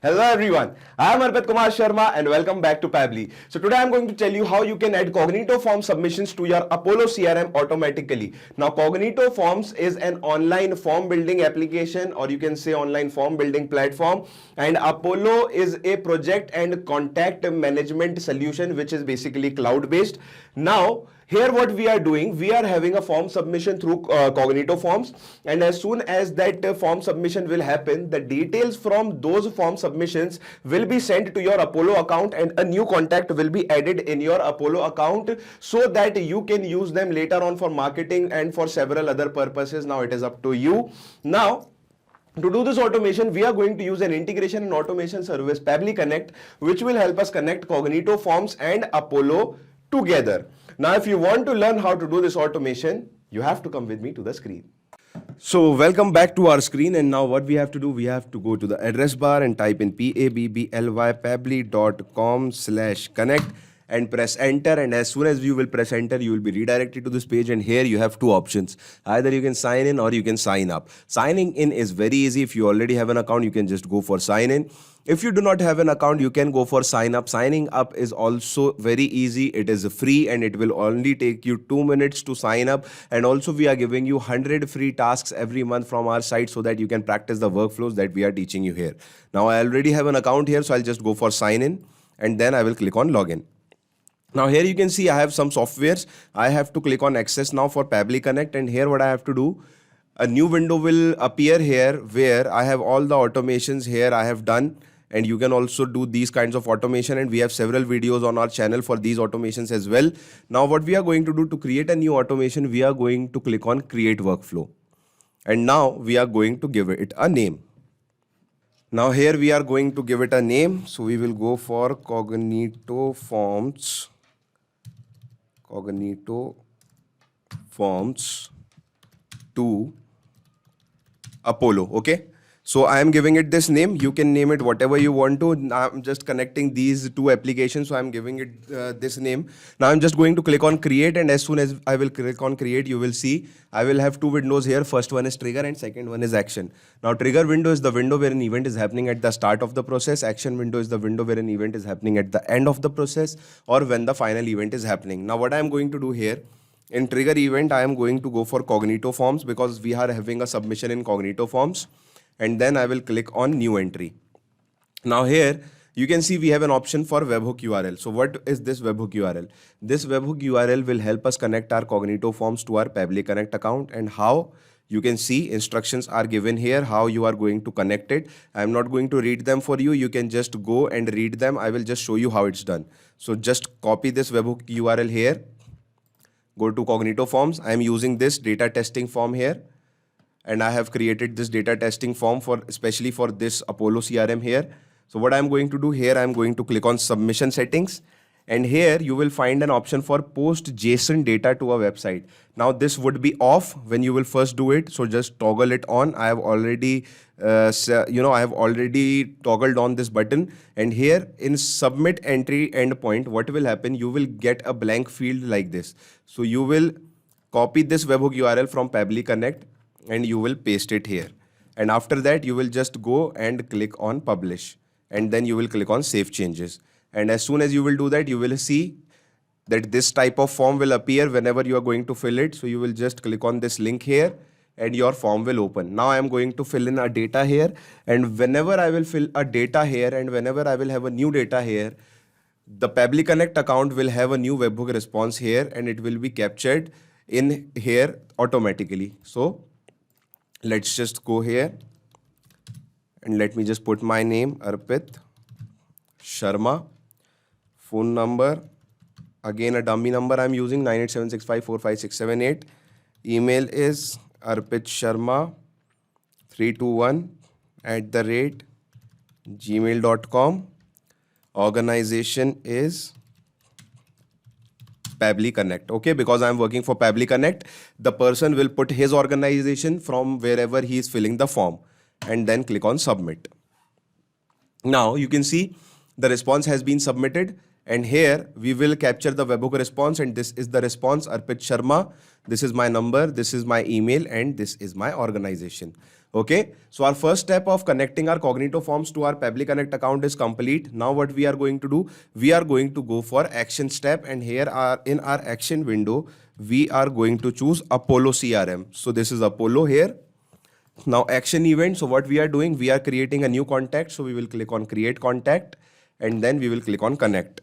Hello everyone, I am Arpit Kumar Sharma and welcome back to Pabbly. So today I am going to tell you how you can add Cognito Forms submissions to your Apollo CRM automatically. Now Cognito Forms is an online form building application, or you can say online form building platform, and Apollo is a project and contact management solution which is basically cloud based. Now here what we are doing, we are having a form submission through Cognito Forms, and as soon as that form submission will happen, the details from those form submissions will be sent to your Apollo account and a new contact will be added in your Apollo account so that you can use them later on for marketing and for several other purposes. Now it is up to you. Now to do this automation, we are going to use an integration and automation service, Pabbly Connect, which will help us connect Cognito Forms and Apollo together. Now, if you want to learn how to do this automation, you have to come with me to the screen. So welcome back to our screen, and now what we have to do, we have to go to the address bar and type in pabbly.com/connect and press enter, and as soon as you will press enter, you will be redirected to this page, and here you have two options. Either you can sign in or you can sign up. Signing in is very easy. If you already have an account, you can just go for sign in. If you do not have an account, you can go for sign up. Signing up is also very easy. It is free and it will only take you 2 minutes to sign up. And also we are giving you 100 free tasks every month from our site so that you can practice the workflows that we are teaching you here. Now I already have an account here, so I'll just go for sign in and then I will click on login. Now here you can see I have some softwares. I have to click on access now for Pabbly Connect, and here what I have to do, a new window will appear here where I have all the automations here I have done. And you can also do these kinds of automation, and we have several videos on our channel for these automations as well. Now what we are going to do to create a new automation, we are going to click on create workflow. And now we are going to give it a name. Now here we are going to give it a name. So we will go for Cognito Forms to Apollo. Okay. So I am giving it this name. You can name it whatever you want to. Now I'm just connecting these two applications, so I'm giving it this name. Now I'm just going to click on create, and as soon as I will click on create, you will see I will have two windows here. First one is trigger and second one is action. Now trigger window is the window where an event is happening at the start of the process. Action window is the window where an event is happening at the end of the process or when the final event is happening. Now what I am going to do here, in trigger event, I am going to go for Cognito Forms because we are having a submission in Cognito Forms. And then I will click on new entry. Now here you can see we have an option for webhook URL. So what is this webhook URL? This webhook URL will help us connect our Cognito Forms to our Pabbly Connect account, and how you can see instructions are given here how you are going to connect it. I am not going to read them for you. You can just go and read them. I will just show you how it's done. So just copy this webhook URL here. Go to Cognito Forms. I am using this data testing form here. And I have created this data testing form especially for this Apollo CRM here. So what I'm going to do here, I'm going to click on submission settings, and here you will find an option for post JSON data to a website. Now this would be off when you will first do it, so just toggle it on. I have already toggled on this button, and here in submit entry endpoint, what will happen, you will get a blank field like this. So you will copy this webhook URL from Pabbly Connect and you will paste it here, and after that you will just go and click on publish, and then you will click on save changes. And as soon as you will do that, you will see that this type of form will appear whenever you are going to fill it. So you will just click on this link here and your form will open. Now I am going to fill in a data here, and whenever I will fill a data here and whenever I will have a new data here, the Pabbly Connect account will have a new webhook response here, and it will be captured in here automatically. So let's just go here and let me just put my name, Arpit Sharma. Phone number, again a dummy number I'm using, 9876545678. Email is arpitsharma321@gmail.com. Organization is Pabbly Connect. Okay, because I'm working for Pabbly Connect, the person will put his organization from wherever he is filling the form, and then click on submit. Now you can see the response has been submitted, And here we will capture the webhook response, and this is the response, Arpit Sharma. This is my number, this is my email, and this is my organization. Okay, so our first step of connecting our Cognito Forms to our Pabbly Connect account is complete. Now what we are going to do, we are going to go for action step, and here are in our action window, we are going to choose Apollo CRM. So this is Apollo here. Now action event, so what we are doing, we are creating a new contact. So we will click on create contact, and then we will click on connect.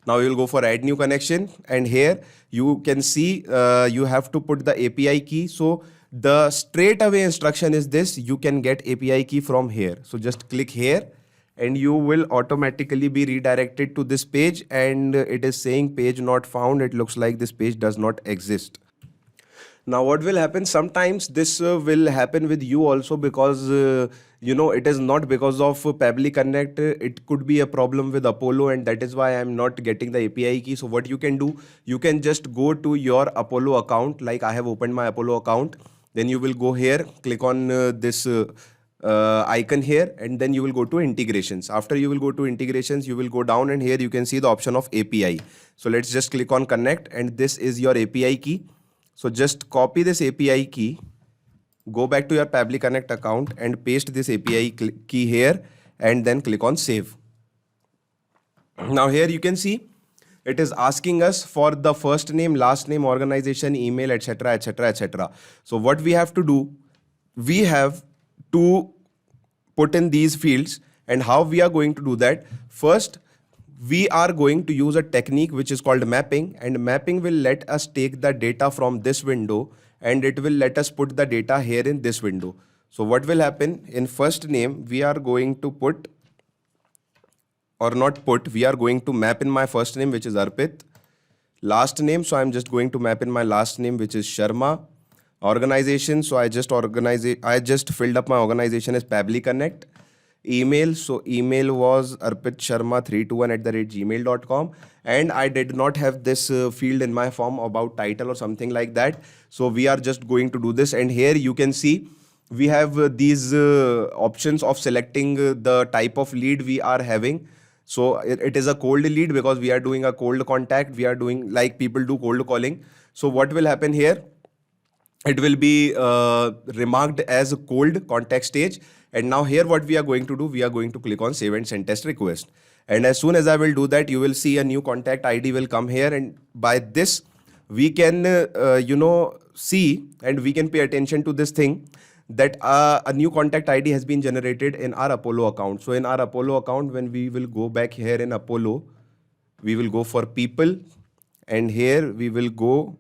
Now we will go for add new connection, and here you can see you have to put the API key. So the straight away instruction is this, you can get API key from here. So just click here and you will automatically be redirected to this page, and it is saying page not found. It looks like this page does not exist. Now what will happen, sometimes this will happen with you also, because it is not because of Pabbly Connect. It could be a problem with Apollo, and that is why I am not getting the API key. So what you can do, you can just go to your Apollo account. Like I have opened my Apollo account, then you will go here, click on this icon here, and then you will go to integrations. After you will go to integrations, you will go down, and here you can see the option of API. So let's just click on connect, and this is your API key. So just copy this API key, go back to your Pabbly Connect account and paste this API key here, and then click on save. Now here you can see it is asking us for the first name, last name, organization, email, etc, etc, etc. So what we have to do, we have to put in these fields, and how we are going to do that. First, we are going to use a technique which is called mapping, and mapping will let us take the data from this window, and it will let us put the data here in this window. So what will happen, in first name we are going to put, or not put, we are going to map in my first name, which is Arpit. Last name, so I'm just going to map in my last name, which is Sharma. Organization, so I just filled up my organization as Pabbly Connect. Email, so email was arpitsharma321@gmail.com, and I did not have this field in my form about title or something like that. So we are just going to do this, and here you can see we have these options of selecting the type of lead we are having. So it is a cold lead because we are doing a cold contact. We are doing like people do cold calling. So what will happen here? It will be remarked as a cold contact stage. And now here what we are going to do, we are going to click on save and send test request. And as soon as I will do that, you will see a new contact ID will come here. And by this, we can, see, and we can pay attention to this thing, that a new contact ID has been generated in our Apollo account. So in our Apollo account, when we will go back here in Apollo, we will go for people, and here we will go,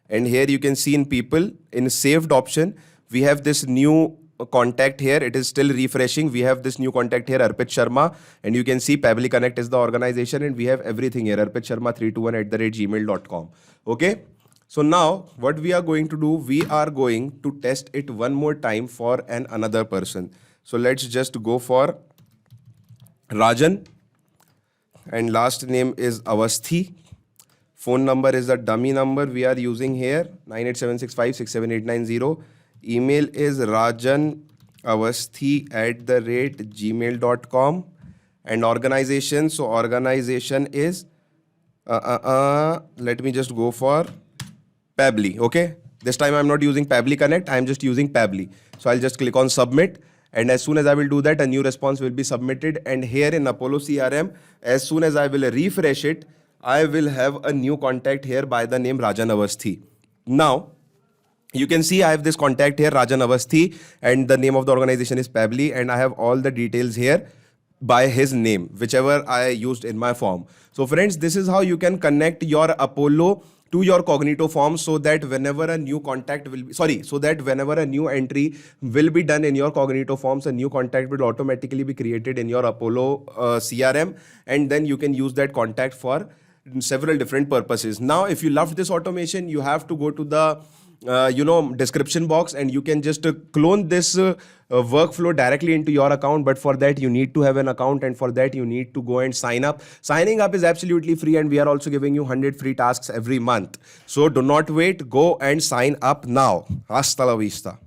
and here you can see in people, in saved option, we have this new contact here. It is still refreshing. We have this new contact here, Arpit Sharma, and you can see Pabbly Connect is the organization, and we have everything here, arpitsharma321@gmail.com. Okay. So now what we are going to do, we are going to test it one more time for another person. So let's just go for Rajan, and last name is Avasthi. Phone number is the dummy number we are using here, 9876567890. Email is rajanavasthi@gmail.com, and organization, so organization is let me just go for Pabbly. Okay, this time I'm not using Pabbly Connect, I'm just using Pabbly. So I'll just click on submit, and as soon as I will do that, a new response will be submitted. And here in Apollo CRM, as soon as I will refresh it, I will have a new contact here by the name Rajan Avasthi. Now you can see I have this contact here, Rajan Avasthi, and the name of the organization is Pabbly, and I have all the details here by his name, whichever I used in my form. So friends, this is how you can connect your Apollo to your Cognito Forms, so that whenever a new contact will be, so that whenever a new entry will be done in your Cognito Forms, a new contact will automatically be created in your Apollo CRM, and then you can use that contact for several different purposes. Now, if you loved this automation, you have to go to the description box, and you can just clone this workflow directly into your account. But for that, you need to have an account, and for that you need to go and sign up. Signing up is absolutely free, and we are also giving you 100 free tasks every month. So do not wait, go and sign up now. Hasta la vista.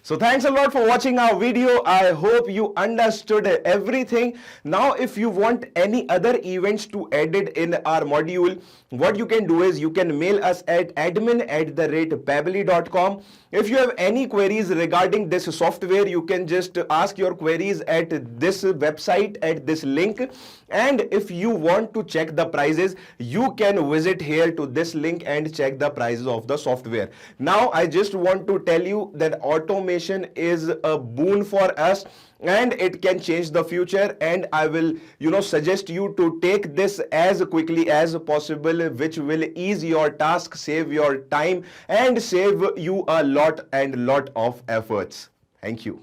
So thanks a lot for watching our video. I hope you understood everything. Now, if you want any other events to edit in our module, what you can do is you can mail us at admin@pabbly.com. If you have any queries regarding this software, you can just ask your queries at this website, at this link. And if you want to check the prices, you can visit here to this link and check the prices of the software. Now, I just want to tell you that automation is a boon for us and it can change the future, and I will suggest you to take this as quickly as possible, which will ease your task, save your time, and save you a lot of efforts. Thank you.